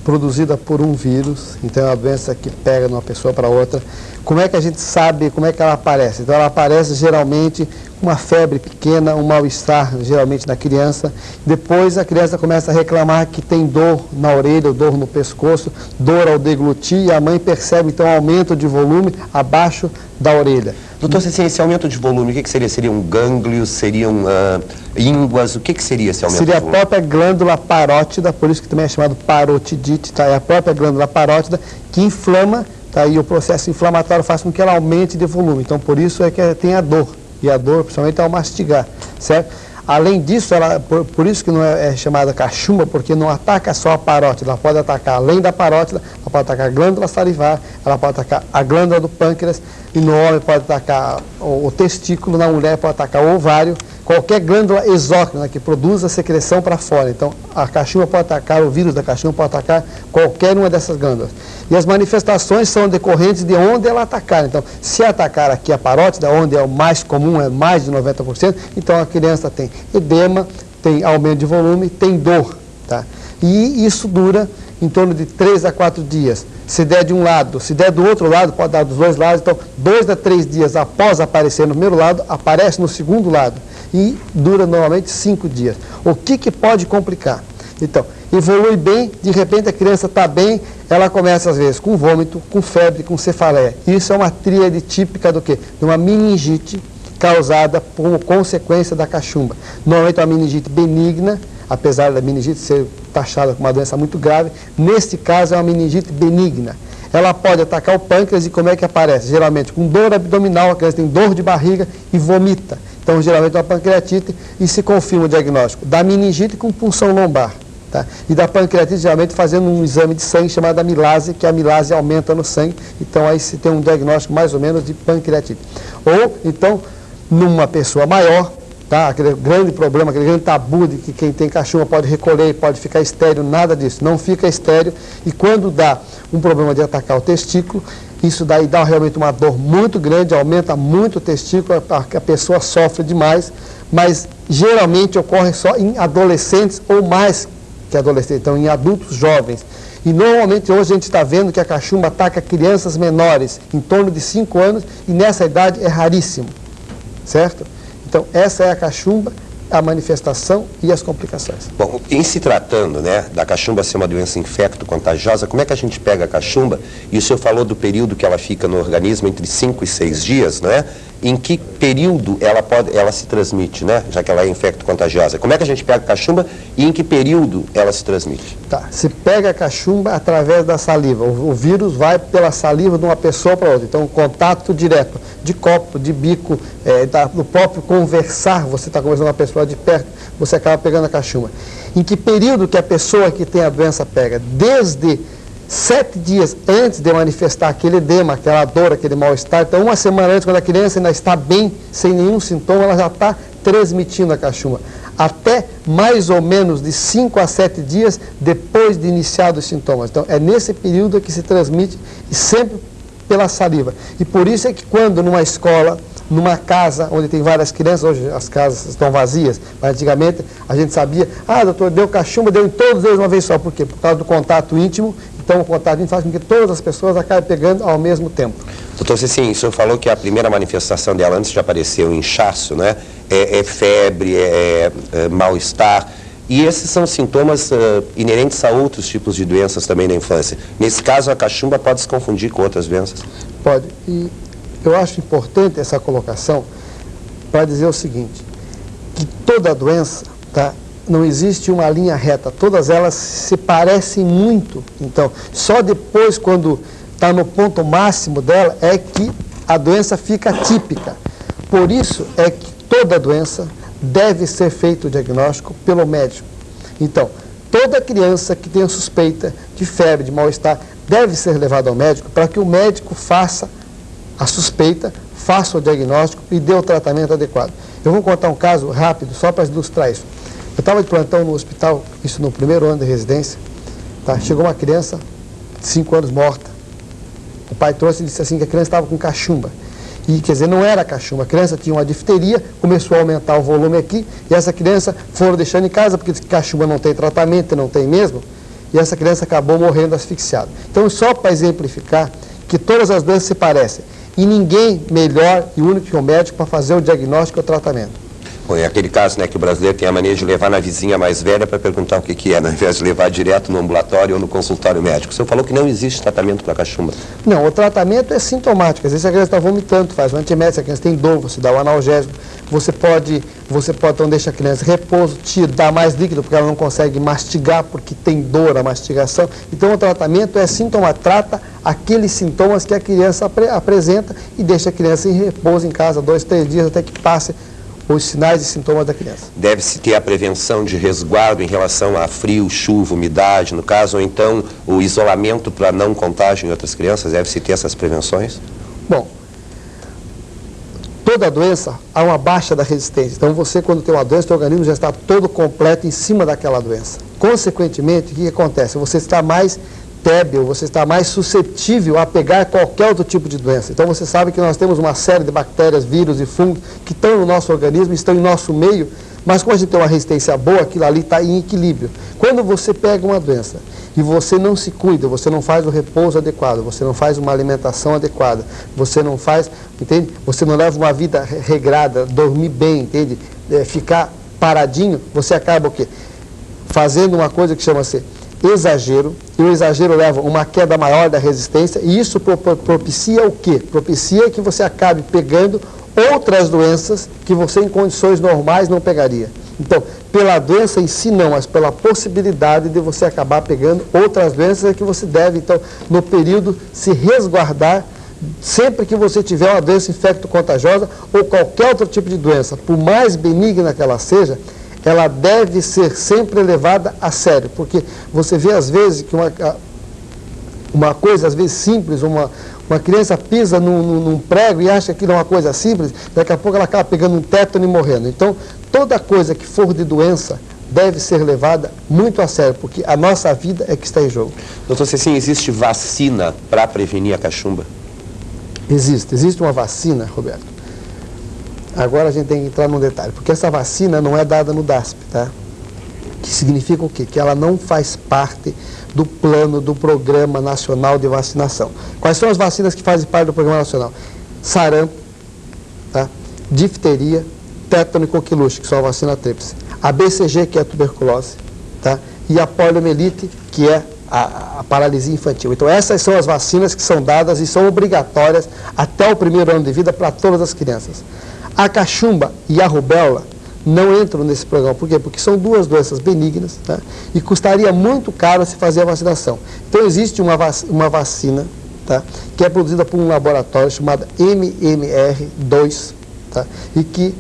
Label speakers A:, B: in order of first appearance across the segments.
A: produzida por um vírus, então é uma doença que pega de uma pessoa para outra. Como é que a gente sabe como é que ela aparece? Então ela aparece geralmente com uma febre pequena, um mal-estar geralmente na criança. Depois a criança começa a reclamar que tem dor na orelha, dor no pescoço, dor ao deglutir, e a mãe percebe então aumento de volume abaixo da orelha.
B: Doutor, esse aumento de volume, o que seria? Seriam gânglios, seriam ínguas? O que seria esse aumento de volume?
A: Seria a própria glândula parótida, por isso que também é chamado parotidite, tá? É a própria glândula parótida que inflama, tá? E o processo inflamatório faz com que ela aumente de volume. Então, por isso é que tem a dor. E a dor, principalmente, ao mastigar, certo? Além disso, por isso que não é chamada cachumba, porque não ataca só a parótida, ela pode atacar, além da parótida, ela pode atacar a glândula salivar, ela pode atacar a glândula do pâncreas, e no homem pode atacar o testículo, na mulher pode atacar o ovário, qualquer glândula exócrina que produza secreção para fora. Então, a cachumba pode atacar, o vírus da cachumba pode atacar qualquer uma dessas glândulas. E as manifestações são decorrentes de onde ela atacar. Então, se atacar aqui a parótida, onde é o mais comum, é mais de 90%, então a criança tem edema, tem aumento de volume, tem dor, tá? E isso dura em torno de 3 a 4 dias. Se der de um lado, se der do outro lado, pode dar dos dois lados. Então, 2 a 3 dias após aparecer no primeiro lado, aparece no segundo lado. E dura normalmente 5 dias. O que pode complicar? Então, evolui bem, de repente a criança está bem, ela começa às vezes com vômito, com febre, com cefaleia. Isso é uma tríade típica do quê? De uma meningite causada como consequência da cachumba. Normalmente é uma meningite benigna, apesar da meningite ser taxada como uma doença muito grave, neste caso é uma meningite benigna. Ela pode atacar o pâncreas e como é que aparece? Geralmente com dor abdominal, a criança tem dor de barriga e vomita. Então, geralmente é uma pancreatite e se confirma o diagnóstico da meningite com punção lombar. Tá? E da pancreatite, geralmente fazendo um exame de sangue chamado amilase, que a amilase aumenta no sangue. Então, aí se tem um diagnóstico mais ou menos de pancreatite. Ou, então, numa pessoa maior, tá? Aquele grande problema, aquele grande tabu de que quem tem cachumba pode recolher, pode ficar estéril, nada disso. Não fica estéril. E quando dá um problema de atacar o testículo, isso daí dá realmente uma dor muito grande, aumenta muito o testículo, a pessoa sofre demais, mas geralmente ocorre só em adolescentes ou mais que adolescentes, então em adultos jovens. E normalmente hoje a gente está vendo que a cachumba ataca crianças menores, em torno de 5 anos, e nessa idade é raríssimo, certo? Então essa é a cachumba, a manifestação e as complicações.
B: Bom, em se tratando, né, da cachumba ser uma doença infecto-contagiosa, como é que a gente pega a cachumba? E o senhor falou do período que ela fica no organismo, entre 5 e 6 dias, né? Em que período ela se transmite, né? Já que ela é infecto-contagiosa. Como é que a gente pega a cachumba e em que período ela se transmite?
A: Tá, se pega a cachumba através da saliva. O vírus vai pela saliva de uma pessoa para outra. Então, contato direto, de copo, de bico, do próprio conversar, você está conversando com uma pessoa de perto, você acaba pegando a cachumba. Em que período que a pessoa que tem a doença pega? Desde 7 dias antes de manifestar aquele edema, aquela dor, aquele mal-estar. Então, 1 semana antes, quando a criança ainda está bem, sem nenhum sintoma, ela já está transmitindo a cachumba. Até mais ou menos de 5 a 7 dias depois de iniciar os sintomas. Então, é nesse período que se transmite, e sempre pela saliva. E por isso é que quando numa escola, numa casa onde tem várias crianças, hoje as casas estão vazias, mas antigamente a gente sabia, doutor, deu cachumba, deu em todos eles uma vez só. Por quê? Por causa do contato íntimo. Então, o contato íntimo faz com que todas as pessoas acabem pegando ao mesmo tempo.
B: Doutor Cecinho, o senhor falou que a primeira manifestação dela, antes de aparecer o inchaço, né, é febre, mal-estar. E esses são sintomas inerentes a outros tipos de doenças também na infância. Nesse caso, a cachumba pode se confundir com outras doenças?
A: Pode. E eu acho importante essa colocação para dizer o seguinte, que toda doença, tá? Não existe uma linha reta, todas elas se parecem muito. Então, só depois, quando está no ponto máximo dela, é que a doença fica típica. Por isso é que toda doença deve ser feito o diagnóstico pelo médico. Então, toda criança que tenha suspeita de febre, de mal-estar, deve ser levada ao médico para que o médico faça a suspeita, faça o diagnóstico e dê o tratamento adequado. Eu vou contar um caso rápido, só para ilustrar isso. Eu estava de plantão no hospital, isso no primeiro ano de residência, tá? Chegou uma criança de 5 anos morta. O pai trouxe e disse assim que a criança estava com cachumba. E, quer dizer, não era cachumba, a criança tinha uma difteria, começou a aumentar o volume aqui, e essa criança foram deixando em casa, porque cachumba não tem tratamento, não tem mesmo, e essa criança acabou morrendo asfixiada. Então, só para exemplificar que todas as doenças se parecem, e ninguém melhor e único que o médico para fazer o diagnóstico e o tratamento.
B: Bom, é aquele caso, né, que o brasileiro tem a mania de levar na vizinha mais velha para perguntar o que é, né, ao invés de levar direto no ambulatório ou no consultório médico. O senhor falou que não existe tratamento para cachumba.
A: Não, o tratamento é sintomático. Às vezes a criança está vomitando, faz um antimédico, a criança tem dor, você dá o analgésico. Você pode então deixa a criança em repouso, dá mais líquido, porque ela não consegue mastigar, porque tem dor a mastigação. Então o tratamento é sintomático, trata aqueles sintomas que a criança apresenta e deixa a criança em repouso em casa 2, 3 dias até que passe os sinais e sintomas da criança.
B: Deve-se ter a prevenção de resguardo em relação a frio, chuva, umidade, no caso, ou então o isolamento para não contágio em outras crianças, deve-se ter essas prevenções?
A: Bom, toda doença há uma baixa da resistência. Então você, quando tem uma doença, o organismo já está todo completo em cima daquela doença. Consequentemente, o que acontece? Você está mais débil, você está mais suscetível a pegar qualquer outro tipo de doença. Então você sabe que nós temos uma série de bactérias, vírus e fungos que estão no nosso organismo, estão em nosso meio, mas quando a gente tem uma resistência boa, aquilo ali está em equilíbrio. Quando você pega uma doença e você não se cuida, você não faz o repouso adequado, você não faz uma alimentação adequada, você não faz, entende? Você não leva uma vida regrada, dormir bem, entende? Ficar paradinho, você acaba o quê? Fazendo uma coisa que chama-se exagero, e o exagero leva uma queda maior da resistência, e isso propicia o quê? Propicia que você acabe pegando outras doenças que você em condições normais não pegaria. Então, pela doença em si não, mas pela possibilidade de você acabar pegando outras doenças é que você deve, então, no período, se resguardar sempre que você tiver uma doença infecto-contagiosa ou qualquer outro tipo de doença, por mais benigna que ela seja, ela deve ser sempre levada a sério, porque você vê às vezes que uma coisa às vezes simples, uma criança pisa num prego e acha que é uma coisa simples, daqui a pouco ela acaba pegando um tétano e morrendo. Então, toda coisa que for de doença deve ser levada muito a sério, porque a nossa vida é que está em jogo.
B: Doutor Cecinha, existe vacina para prevenir a cachumba?
A: Existe uma vacina, Roberto. Agora a gente tem que entrar num detalhe, porque essa vacina não é dada no DASP, tá? Que significa o quê? Que ela não faz parte do plano do Programa Nacional de Vacinação. Quais são as vacinas que fazem parte do Programa Nacional? Sarampo, tá? Difteria, tétano e coqueluche, que são a vacina tríplice. A BCG, que é a tuberculose, tá? E a poliomielite, que é a paralisia infantil. Então essas são as vacinas que são dadas e são obrigatórias até o primeiro ano de vida para todas as crianças. A cachumba e a rubéola não entram nesse programa. Por quê? Porque são duas doenças benignas, tá? E custaria muito caro se fazer a vacinação. Então existe uma vacina, tá? Que é produzida por um laboratório chamado MMR2, tá? E que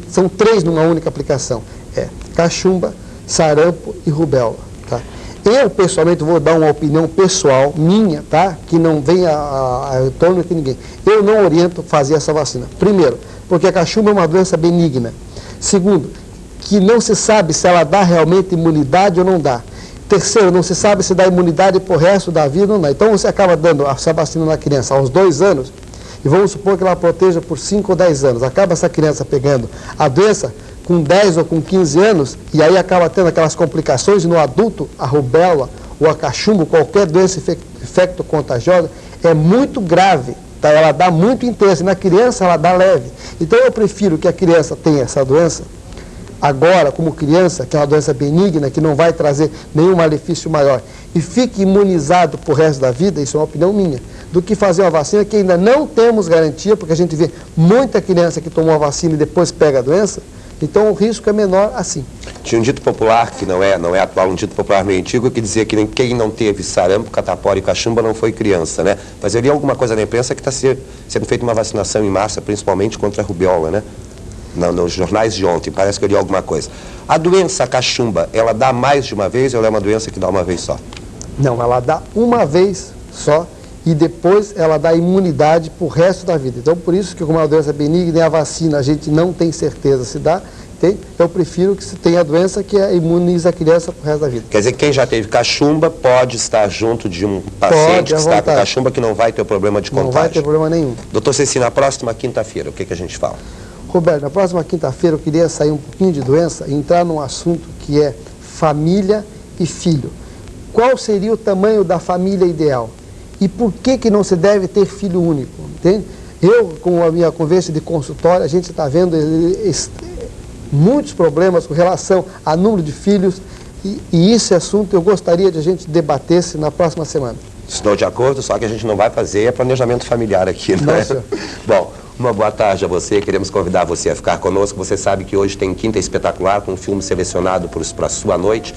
A: são 3 numa única aplicação. É cachumba, sarampo e rubéola, tá? Eu, pessoalmente, vou dar uma opinião pessoal minha, tá? Que não vem a retorno de ninguém. Eu não oriento fazer essa vacina. Primeiro, porque a cachumba é uma doença benigna. Segundo, que não se sabe se ela dá realmente imunidade ou não dá. Terceiro, não se sabe se dá imunidade para o resto da vida ou não. Então você acaba dando essa vacina na criança aos 2 anos, e vamos supor que ela proteja por 5 ou 10 anos. Acaba essa criança pegando a doença com 10 ou com 15 anos, e aí acaba tendo aquelas complicações, e no adulto, a rubéola ou a cachumba, qualquer doença infecto-contagiosa, é muito grave. Tá? Ela dá muito intensa, e na criança ela dá leve. Então eu prefiro que a criança tenha essa doença agora, como criança, que é uma doença benigna, que não vai trazer nenhum malefício maior, e fique imunizado por resto da vida, isso é uma opinião minha, do que fazer uma vacina que ainda não temos garantia, porque a gente vê muita criança que tomou a vacina e depois pega a doença, então o risco é menor assim.
B: Tinha um dito popular, que não é atual, um dito popular meio antigo, que dizia que quem não teve sarampo, catapora e cachumba não foi criança, né? Mas eu li alguma coisa na imprensa que está sendo feita uma vacinação em massa, principalmente contra a rubéola, né? Nos jornais de ontem, parece que eu li alguma coisa. A doença, a cachumba, ela dá mais de uma vez ou ela é uma doença que dá uma vez só?
A: Não, ela dá uma vez só e depois ela dá imunidade para o resto da vida. Então, por isso que como é uma doença benigna e a vacina a gente não tem certeza se dá, eu prefiro que se tenha a doença que imunize a criança para o resto da vida.
B: Quer dizer que quem já teve cachumba pode estar junto de um paciente que está com cachumba que não vai ter problema de contágio?
A: Não vai ter problema nenhum.
B: Doutor Cecinha, na próxima quinta-feira, o que a gente fala?
A: Roberto, na próxima quinta-feira eu queria sair um pouquinho de doença e entrar num assunto que é família e filho. qual seria o tamanho da família ideal e por que não se deve ter filho único, entende? Eu, com a minha conversa de consultório, a gente está vendo muitos problemas com relação a número de filhos e esse assunto eu gostaria de a gente debatesse na próxima semana.
B: Estou de acordo, só que a gente não vai fazer planejamento familiar aqui, né?
A: Nossa.
B: Bom, uma boa tarde a você, queremos convidar você a ficar conosco. Você sabe que hoje tem Quinta Espetacular, com um filme selecionado para a sua noite.